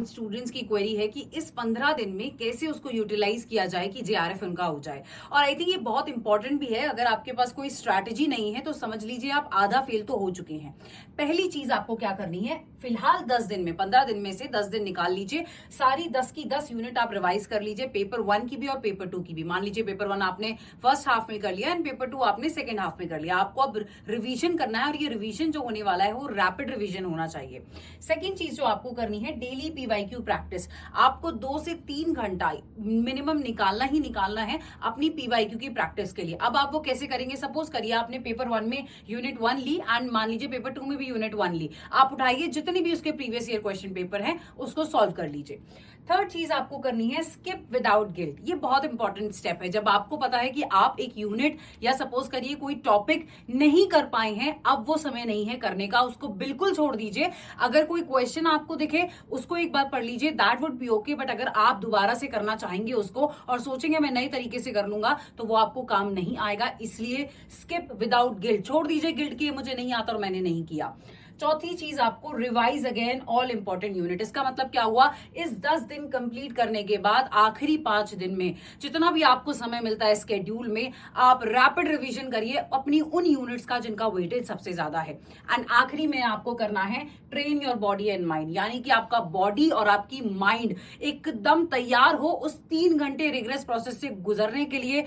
कुछ स्टूडेंट्स की क्वेरी है कि इस 15 दिन में कैसे उसको यूटिलाइज किया जाए कि जेआरएफ उनका हो जाए। और आई थिंक ये बहुत इंपॉर्टेंट भी है। अगर आपके पास कोई स्ट्रैटेजी नहीं है तो समझ लीजिए आप आधा फेल तो हो चुके हैं। पहली चीज आपको क्या करनी है, फिलहाल 10 दिन में, 15 दिन में से 10 दिन निकाल लीजिए, सारी 10 की 10 यूनिट आप रिवाइज कर लीजिए, पेपर 1 की भी और पेपर 2 की भी। मान लीजिए पेपर 1 आपने फर्स्ट हाफ में कर लिया एंड पेपर 2 आपने सेकेंड हाफ में कर लिया। आपको अब रिवीजन करना है और ये रिवीजन जो होने वाला है वो रैपिड रिवीजन होना चाहिए। सेकेंड चीज जो आपको करनी है, डेली पीवाईक्यू प्रैक्टिस। आपको 2 से 3 घंटा मिनिमम निकालना ही निकालना है अपनी पीवाईक्यू की प्रैक्टिस के लिए। अब आप वो कैसे करेंगे, सपोज करिए आपने पेपर 1 में यूनिट 1 ली एंड मान लीजिए पेपर 2 में भी यूनिट 1 ली। आप उठाइए जितने भी उसके प्रीवियस ईयर क्वेश्चन पेपर हैं उसको सॉल्व कर लीजिए। थर्ड चीज आपको करनी है, स्किप विदाउट गिल्ट। ये बहुत इंपॉर्टेंट स्टेप है। जब आपको पता है कि आप एक यूनिट या सपोज करिए कोई टॉपिक नहीं कर पाए हैं, अब वो समय नहीं है करने का, उसको बिल्कुल छोड़ दीजिए। अगर कोई क्वेश्चन आपको दिखे उसको एक बार पढ़ लीजिए, that would be okay. But अगर आप दोबारा से करना चाहेंगे उसको और सोचेंगे मैं नए तरीके से कर लूंगा, तो वो आपको काम नहीं आएगा। इसलिए स्किप विदाउट गिल्ट, छोड़ दीजिए गिल्ट की मुझे नहीं आता और मैंने नहीं किया। चौथी चीज आपको revise again all important unit. इसका मतलब क्या हुआ, इस 10 दिन कंप्लीट करने के बाद आखिरी 5 दिन में जितना भी आपको समय मिलता है स्केड्यूल में, आप रैपिड रिवीजन करिए अपनी उन यूनिट्स का जिनका वेटेज सबसे ज्यादा है। एंड आखिरी में आपको करना है train your body and mind, यानी कि आपका बॉडी और आपकी माइंड एकदम तैयार हो उस 3 घंटे रिग्रेस प्रोसेस से गुजरने के लिए।